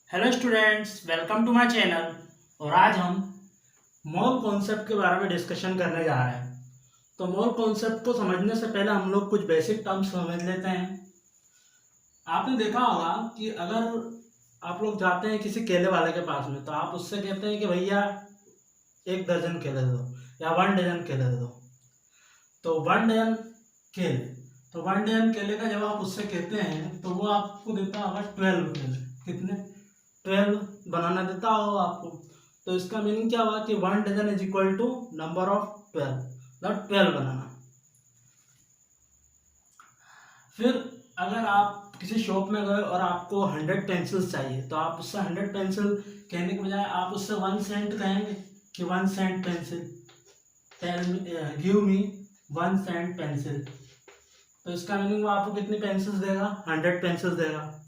Hello students, welcome to my channel. और आज हम मोल कॉन्सेप्ट के बारे में डिस्कशन करने जा रहे हैं। तो मोल कॉन्सेप्ट को समझने से पहले हम लोग कुछ बेसिक टर्म्स समझ लेते हैं। आपने देखा होगा कि अगर आप लोग जाते हैं किसी केले वाले के पास में, तो आप उससे कहते हैं कि भैया 1 दर्जन केले दे दो या 1 डजन केले दे दो। तो 1 डजन केले, तो 1 डजन केले का जब आप उससे कहते हैं तो वो आपको देता होगा 12 केले। कितने? 12 बनाना देता होगा आपको। तो इसका मीनिंग क्या हुआ कि 1 dozen is equal to number of 12, मतलब 12 बनाना। फिर अगर आप किसी शॉप में गए और आपको 100 पेंसिल्स चाहिए, तो आप उससे 100 पेंसिल कहने के बजाय आप उससे 1 सेंट कहेंगे कि 1 cent pencil, give me 1 cent pencil. तो इसका मीनिंग वो आपको कितनी पेंसिल्स देगा? 100 पेंसिल्स देगा।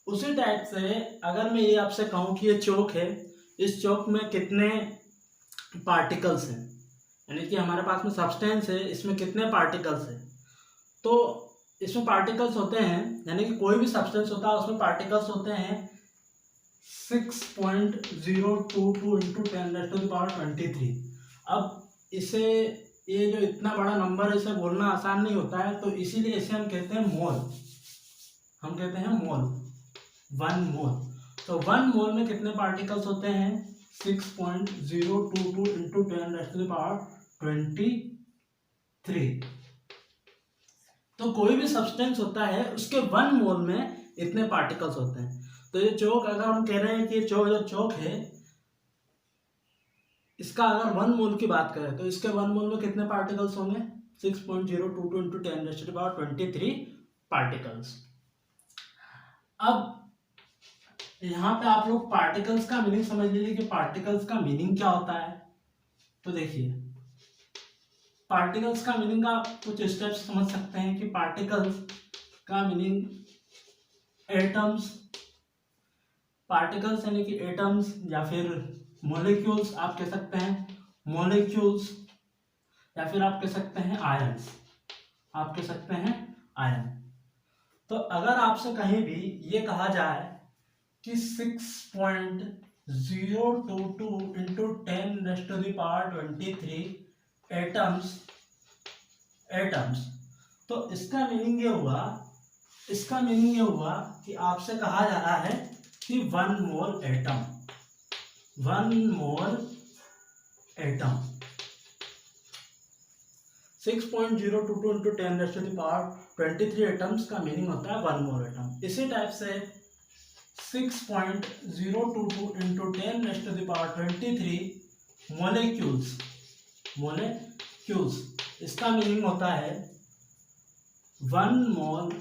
उसी टाइप से अगर मैं ये आपसे कहूँ कि ये चौक है, इस चौक में कितने पार्टिकल्स हैं, यानी कि हमारे पास में सब्सटेंस है, इसमें कितने पार्टिकल्स हैं। तो इसमें पार्टिकल्स होते हैं, यानी कि कोई भी सब्सटेंस होता है उसमें पार्टिकल्स होते हैं 6.022 इंटू 10⁻23। अब इसे, ये जो इतना बड़ा नंबर है, इसे बोलना आसान नहीं होता है, तो इसीलिए इसे हम कहते हैं मोल। हम कहते हैं मोल, 1 मोल। तो 1 मोल में कितने पार्टिकल्स होते हैं? 6.022 इंटू 10⁻23। तो कोई भी सब्सटेंस होता है उसके 1 मोल में इतने पार्टिकल्स होते हैं। तो ये चौक, अगर हम कह रहे हैं कि चौक, जो चौक है, इसका अगर 1 मोल की बात करें तो इसके 1 मोल में कितने पार्टिकल्स होंगे? 6.022 इंटू 10⁻23 पार्टिकल्स। अब यहाँ पे आप लोग पार्टिकल्स का मीनिंग समझ लीजिए कि पार्टिकल्स का मीनिंग क्या होता है। तो देखिए, पार्टिकल्स का मीनिंग आप कुछ स्टेप्स समझ सकते हैं कि पार्टिकल्स का मीनिंग एटम्स, पार्टिकल्स यानी कि एटम्स, या फिर मोलिक्यूल्स आप कह सकते हैं, मोलिक्यूल्स, या फिर आप कह सकते हैं आयंस, आप कह सकते हैं आयन। तो अगर आपसे कहीं भी ये कहा जाए कि 6.022 इंटू 10⁻23 एटम्स, एटम्स, तो इसका मीनिंग ये हुआ, इसका मीनिंग ये हुआ कि आपसे कहा जा रहा है कि 1 मोल एटम, 1 मोल एटम, 6.022 इंटू 10⁻23 एटम्स का मीनिंग होता है 1 मोल एटम। इसी टाइप से 6.022 इंटू 10⁻23 मोलिक्यूल्स, मोलिक्यूल्स, इसका मीनिंग होता है 1 मोल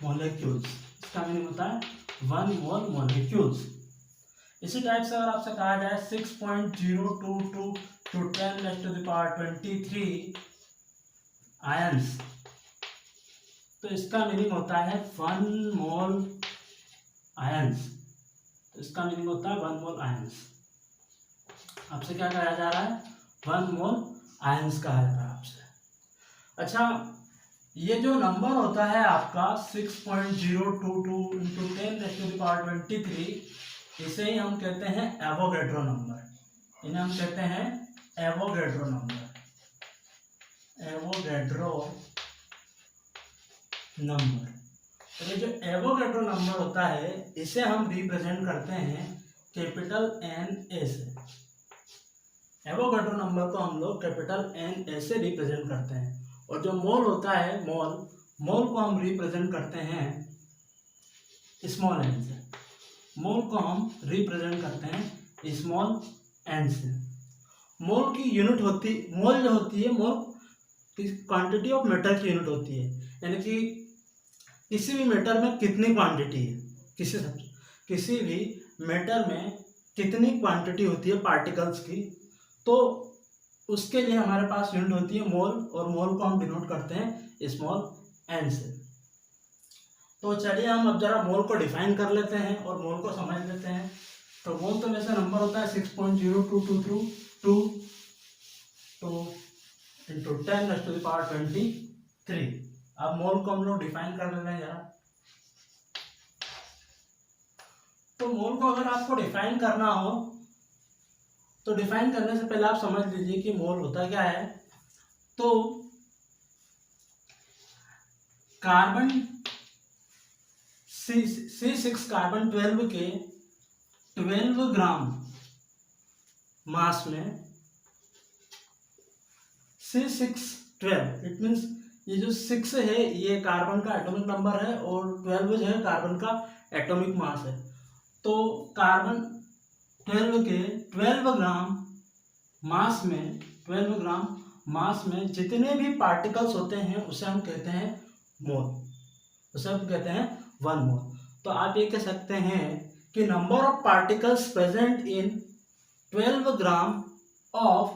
मोलिक्यूल्स, इसका मीनिंग होता है 1 मोल मोलिक्यूल्स। इसी टाइप से अगर आपसे कहा जाए 6.022 टू 10⁻23 आयंस, तो इसका मीनिंग होता है 1 मोल आयंस। तो इसका मीनिंग होता है 1 मोल आयंस। आपसे क्या कहा जा रहा है? 1 मोल आयंस कहा जा रहा है आपसे। अच्छा, ये जो नंबर होता है आपका 6.022 इंटू 10⁻23, इसे ही हम कहते हैं एवोगैड्रो नंबर। इन्हें हम कहते हैं एवोगैड्रो नंबर, एवोगैड्रो नंबर। तो ये जो एवोगैड्रो नंबर होता है, इसे हम रिप्रेजेंट करते हैं कैपिटल एन ए से। एवोगैड्रो नंबर को हम लोग कैपिटल एन ए से रिप्रेजेंट करते हैं। और जो मोल होता है, मोल, मोल को हम रिप्रेजेंट करते हैं स्मॉल एन से। मोल को हम रिप्रेजेंट करते हैं स्मॉल एन से। मोल की यूनिट होती, मोल जो होती है, मोल क्वांटिटी ऑफ मेटर की यूनिट होती है, यानी कि किसी भी मेटर में कितनी क्वांटिटी है, किसी भी मेटर में कितनी क्वांटिटी होती है पार्टिकल्स की, तो उसके लिए हमारे पास यूनिट होती है मोल, और मोल को हम डिनोट करते हैं स्मॉल एन से। तो चलिए हम अब जरा मोल को डिफाइन कर लेते हैं और मोल को समझ लेते हैं। तो मोल तो वैसे नंबर होता है 6.022 इंटू 10⁻23। अब मोल को हम लोग डिफाइन कर लेते हैं जरा। तो मोल को अगर आपको डिफाइन करना हो तो डिफाइन करने से पहले आप समझ लीजिए कि मोल होता क्या है। तो कार्बन C6 कार्बन 12 के 12 ग्राम मास में C612 इट मीन्स ये जो 6 है ये कार्बन का एटॉमिक नंबर है और 12 जो है कार्बन का एटॉमिक मास है। तो कार्बन 12 के 12 ग्राम मास में 12 ग्राम मास में जितने भी पार्टिकल्स होते हैं उसे हम कहते हैं मोल, उसे हम कहते हैं 1 मोल। तो आप ये कह सकते हैं कि number of particles present in 12 gram of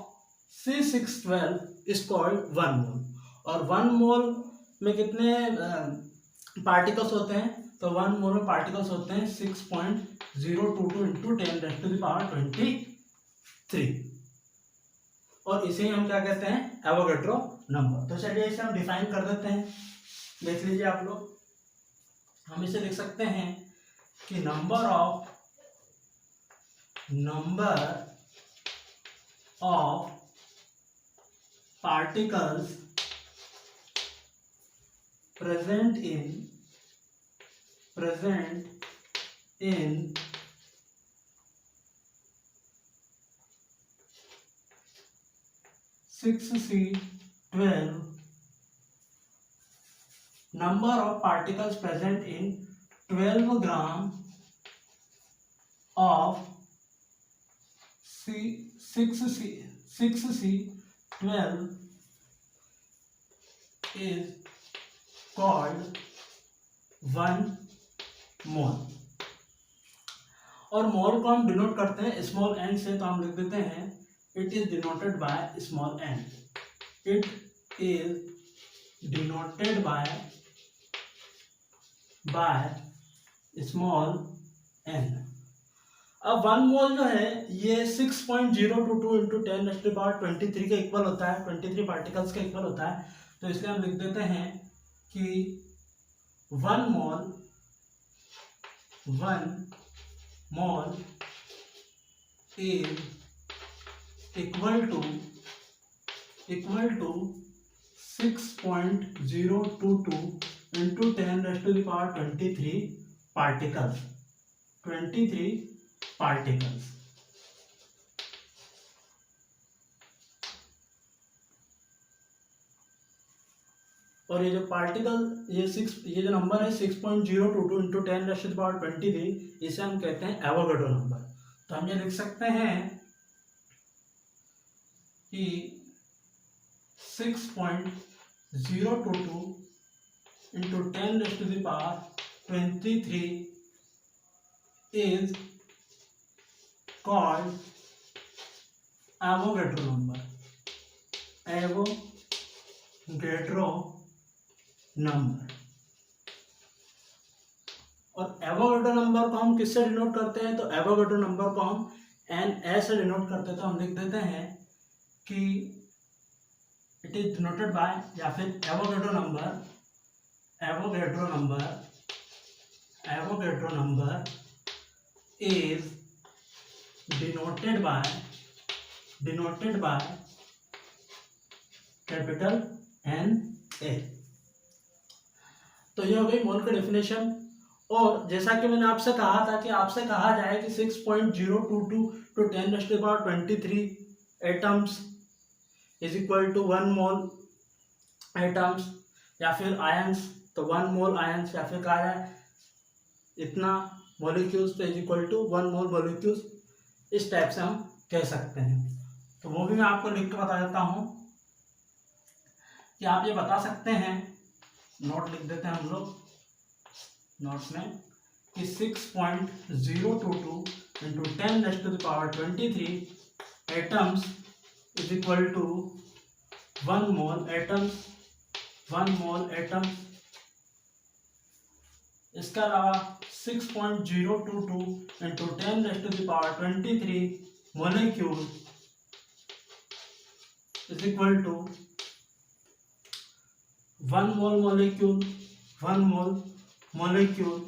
C612 is called 1 मोल। और 1 मोल में कितने पार्टिकल्स होते हैं? तो 1 मोल में पार्टिकल्स होते हैं 6.022 इंटू 10⁻23 और इसे हम क्या कहते हैं? Avogadro number. तो चलिए इसे हम डिफाइन कर देते हैं, देख लीजिए आप लोग। हम इसे लिख सकते हैं कि number of particles present in 6C12 number of particles present in 12 gram of 6C12 is called 1 मोल। और मोल को हम डिनोट करते हैं स्मॉल एन से, तो हम लिख देते हैं it is denoted by small n. It is denoted by small n. अब 1 मोल जो है ये 6.022 इंटू 10⁻23 के इक्वल होता है, 23 पार्टिकल्स के इक्वल होता है। तो इसलिए हम लिख देते हैं कि 1 मोल is equal to 6.022 into 10⁻23 particles, 23 particles। और ये जो पार्टिकल ये जो नंबर है 6.022 इंटू 10⁻23 इसे हम कहते हैं एवोगैड्रो नंबर। तो हम ये लिख सकते हैं कि 6.022 into 10⁻23 is called Avogadro number, Avogadro number. और एवोगैड्रो नंबर को हम किससे डिनोट करते हैं? तो एवोगैड्रो नंबर को हम Na से डिनोट करते हैं। तो हम लिख देते हैं कि इट इज डिनोटेड बाय, या फिर Avogadro number is denoted by capital Na। तो ये हो गई मोल की डेफिनेशन। और जैसा कि मैंने आपसे कहा था कि आपसे कहा जाए कि 6.022 to 10⁻23 atoms is equal to 1 mole atoms या फिर आयंस, तो 1 मोल आयंस, या फिर कहा जाए इतना मॉलिक्यूल्स तो is equal to 1 mole molecules, इस टाइप से हम कह सकते हैं। तो वो भी मैं आपको लिख के बता देता हूँ कि आप ये बता सकते हैं, नोट लिख देते हैं हम लोग नोट्स में कि 6.022 into 10⁻23 atoms is equal to 1 mole atoms. इसके अलावा 6.022 into 10⁻23 molecule is equal to 1 mole molecule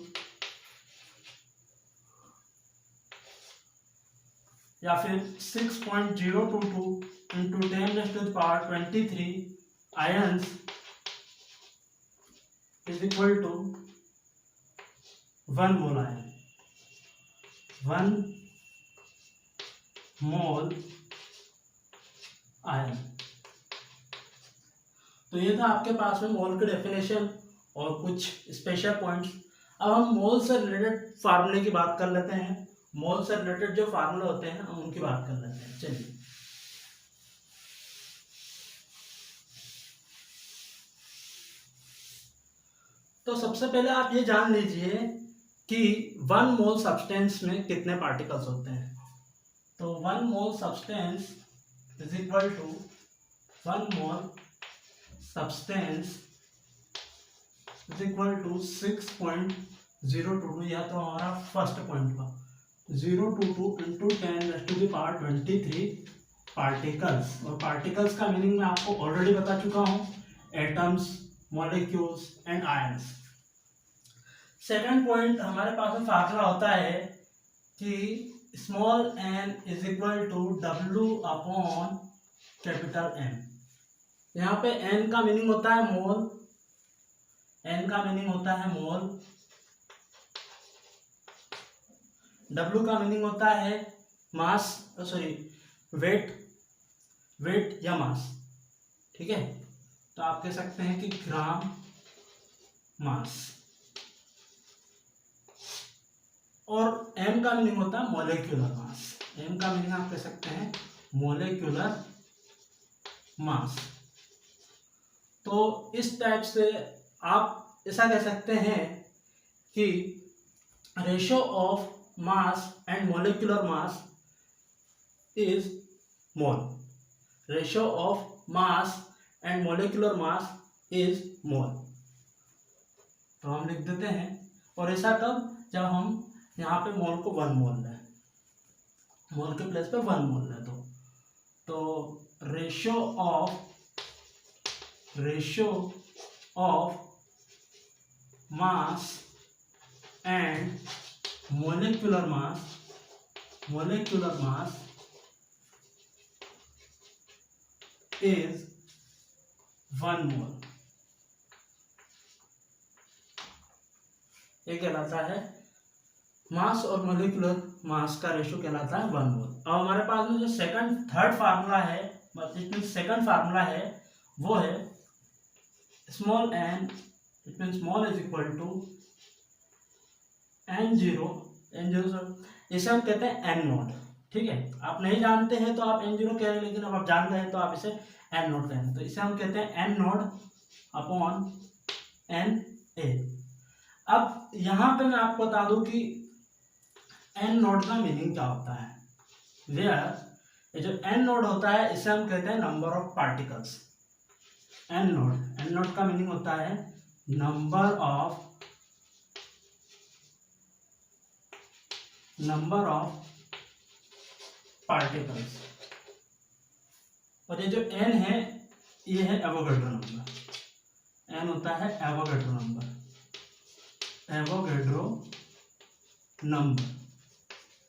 या फिर 6.022 into 10⁻23 ions is equal to 1 mole ion, 1 mole ion. तो ये था आपके पास में मोल की डेफिनेशन और कुछ स्पेशल पॉइंट्स। अब हम मोल से रिलेटेड फार्मूले की बात कर लेते हैं। मोल से रिलेटेड जो फार्मूले होते हैं हम उनकी बात कर लेते हैं। चलिए, तो सबसे पहले आप ये जान लीजिए कि 1 मोल सब्सटेंस में कितने पार्टिकल्स होते हैं। तो 1 mole substance is equal to 1 mole substance is equal to 6.022, या तो हमारा फर्स्ट पॉइंट का 022 इंटू 10⁻23 पार्टिकल्स। और पार्टिकल्स का मीनिंग मैं आपको ऑलरेडी बता चुका हूँ, atoms, molecules and ions. Second point, हमारे पास में फार्मूला होता है कि small n is equal to W upon capital M। यहाँ पे n का मीनिंग होता है मोल, n का मीनिंग होता है मोल, W का मीनिंग होता है मास, सॉरी वेट या मास। ठीक है, तो आप कह सकते हैं कि ग्राम मास। और m का मीनिंग होता है मोलेक्युलर मास। m का मीनिंग आप कह सकते हैं मोलेक्युलर मास। तो इस टाइप से आप ऐसा कह सकते हैं कि ratio of mass and molecular mass is mole. Ratio of mass and molecular mass is mole. तो हम लिख देते हैं, और ऐसा कब, जब हम यहाँ पे मोल को 1 मोल लें, मोल के प्लेस पे 1 मोल लें। तो ratio of mass and molecular mass is 1 मोल। ये कहलाता है मास और मोलिकुलर मास का रेशियो कहलाता है 1 मोल। अब हमारे पास में जो थर्ड फार्मूला है, मतलब सेकंड फार्मूला है, वो है small n, it mean small is equal to n0, इसे हम कहते हैं n नॉट। ठीक है, आप नहीं जानते हैं तो आप n0 कह रहे हैं, लेकिन अब आप जान गए हैं तो आप इसे n नॉट कहेंगे। तो इसे हम कहते हैं n नॉट अपॉन na। अब यहाँ पे मैं आपको बता दूं कि n नोड का मीनिंग क्या होता है। ये जो n नोड होता है इसे हम कहते हैं number of particles. n node का मीनिंग होता है नंबर ऑफ पार्टिकल्स। और ये जो n है ये है एवोगैड्रो नंबर। n होता है एवोगैड्रो नंबर।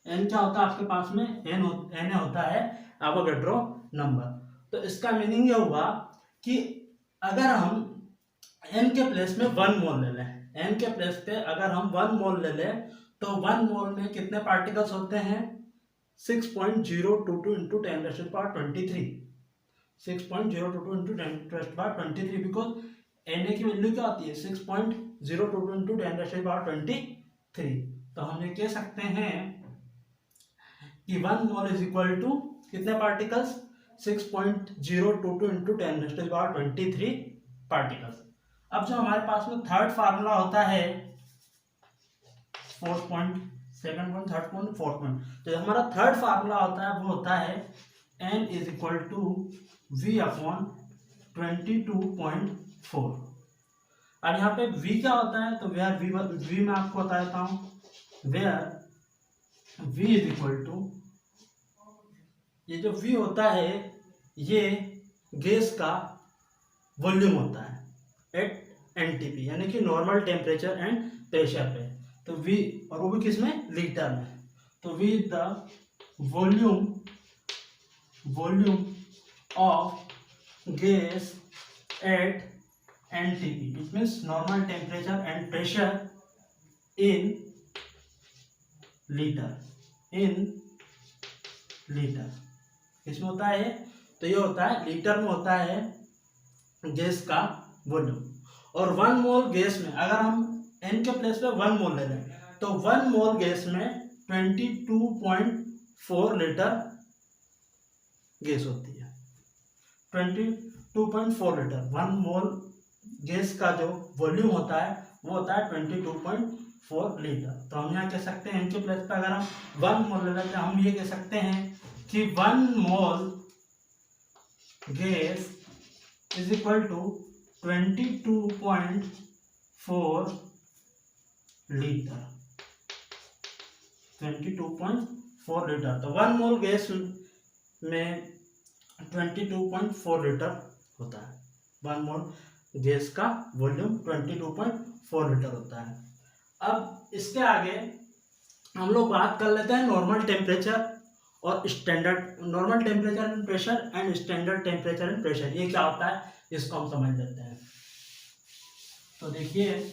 n क्या होता है आपके पास में, n होता है एवोगैड्रो नंबर। तो इसका मीनिंग ये हुआ कि अगर हम n के प्लेस में 1 मोल ले लें, n के प्लेस पे अगर हम 1 मोल ले लें तो 1 मोल में कितने पार्टिकल्स होते हैं, 6.022 इंटू 10⁻23। 6.022 इंटू 10⁻23, बिकॉज Na की वैल्यू क्या होती है 6.022 इंटू 10⁻23। तो हम ये कह सकते हैं कि 1 मोल इज इक्वल टू कितने पार्टिकल्स, 6.022 इंटू 10⁻23 पार्टिकल्स। अब जो हमारे पास में थर्ड फार्मूला होता है, fourth point, second point, third point, fourth point, तो हमारा थर्ड फार्मूला होता है वो होता है n is equal to v upon 22.4। अब यहाँ पे v क्या होता है, तो v मैं आपको बता देता हूँ। Where v is equal to, ये जो v होता है ये गैस का वॉल्यूम होता है एट NTP, यानी कि नॉर्मल टेम्परेचर एंड प्रेशर पे। तो v, और वो भी किस में, लीटर में। तो v is the volume of gas at NTP. It means normal temperature and pressure in litre. इसमें होता है, तो ये होता है लीटर में होता है गैस का वॉल्यूम. और 1 मोल गैस में अगर हम n के प्लेस पे 1 मोल ले लें तो 1 मोल गैस में 22.4 लीटर गैस होती है. 22.4 लीटर 1 मोल गैस का जो वॉल्यूम होता है वो होता है 22.4 लीटर. तो हम यहाँ कह सकते हैं n के प्लेस पे अगर हम 1 मोल ले लेते हैं, हम ये कह सकते हैं कि 1 mole gas is equal to 22.4 litre. 22.4 litre. तो 1 मोल गैस में 22.4 लीटर होता है. 1 मोल गैस का वॉल्यूम 22.4 लीटर होता है. अब इसके आगे हम लोग बात कर लेते हैं नॉर्मल टेम्परेचर और standard. Normal temperature and pressure and standard temperature and pressure, ये क्या होता है इसको हम समझ लेते हैं. तो देखिए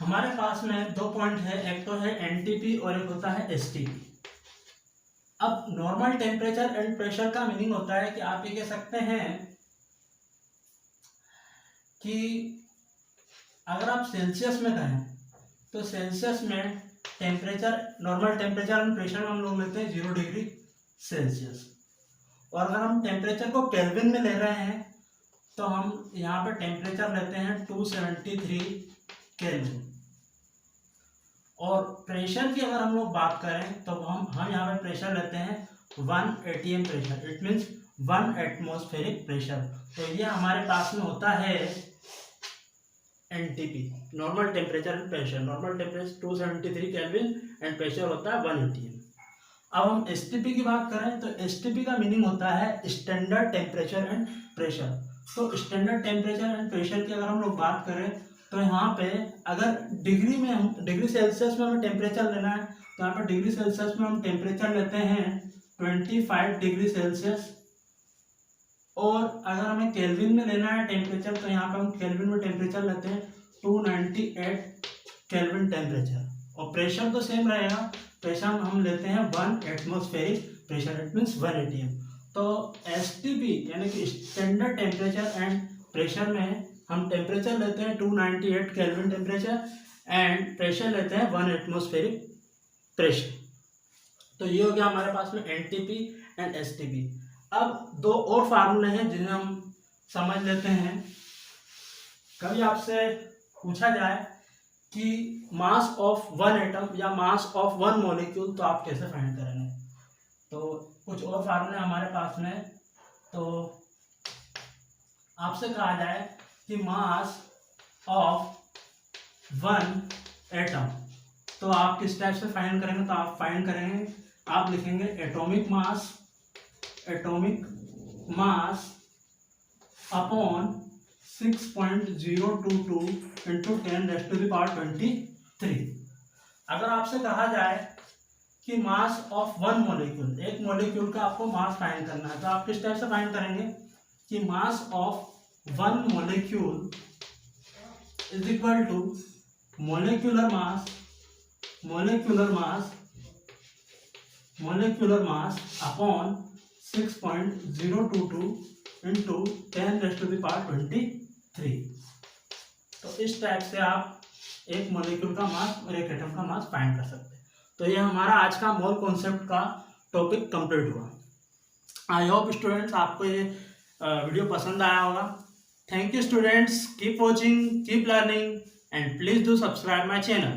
हमारे पास में 2 पॉइंट है, एक तो है एनटीपी और एक होता है एसटीपी. अब नॉर्मल टेम्परेचर एंड प्रेशर का मीनिंग होता है कि आप ये कह सकते हैं कि अगर आप सेल्सियस में कहें तो सेल्सियस में temperature, normal temperature and pressure में हम लोग लेते हैं 0 डिग्री सेल्सियस. और अगर हम टेम्परेचर को केल्विन में ले रहे हैं तो हम यहाँ पे टेम्परेचर लेते हैं 273 केल्विन. और प्रेशर की अगर हम लोग बात करें तो हम यहाँ पे प्रेशर लेते हैं 1 atm pressure. It means 1 atmospheric pressure. तो ये हमारे पास में होता है NTP, normal temperature and pressure. Normal temperature 273 kelvin and pressure होता है 1 atm. अब हम एसटीपी की बात करें तो एसटीपी का मीनिंग होता है स्टैंडर्ड टेम्परेचर एंड प्रेशर. तो स्टैंडर्ड टेम्परेचर एंड प्रेशर की अगर हम लोग बात करें तो यहाँ पे अगर डिग्री सेल्सियस में हमें टेम्परेचर लेना है तो यहाँ पे डिग्री सेल्सियस में हम टेम्परेचर लेते हैं 25 डिग्री सेल्सियस. और अगर हमें केल्विन में लेना है टेम्परेचर तो यहाँ पे हम केल्विन में टेम्परेचर लेते हैं 298 केल्विन टेम्परेचर. और प्रेशर तो सेम रहेगा, प्रेशर हम लेते हैं 1 atmospheric pressure. It means 1 atm. तो एसटीपी यानी कि स्टैंडर्ड टेम्परेचर एंड प्रेशर में हम टेम्परेचर लेते हैं 298 केल्विन टेम्परेचर एंड प्रेशर लेते हैं 1 एटमॉस्फेरिक प्रेशर. तो ये हो गया हमारे पास में एनटीपी एंड एसटीपी. अब 2 और फार्मूले हैं जिन्हें हम समझ लेते हैं. कभी आपसे पूछा जाए कि मास ऑफ 1 एटम या मास ऑफ 1 मॉलिक्यूल तो आप कैसे फाइंड करेंगे. तो कुछ और फार्मूले हमारे पास में. तो आपसे कहा जाए कि मास ऑफ 1 एटम तो आप किस टाइप से फाइंड करेंगे. तो आप फाइंड करेंगे, आप लिखेंगे एटॉमिक मास अपॉन 6.022 इंटू 10⁻23. अगर आपसे कहा जाए कि मास ऑफ 1 मॉलिक्यूल, एक मॉलिक्यूल का आपको मास फाइंड करना है तो आप किस टाइप से फाइंड करेंगे कि mass of 1 molecule is equal to molecular mass upon 6.022 into 10⁻23. तो इस टाइप से आप एक मॉलिक्यूल का मास और एक एटम का मास फाइंड कर सकते हैं. तो ये हमारा आज का मोल कॉन्सेप्ट का टॉपिक कंप्लीट हुआ. आई होप स्टूडेंट्स आपको ये वीडियो पसंद आया होगा. Thank you students, keep watching, keep learning and please do subscribe my channel.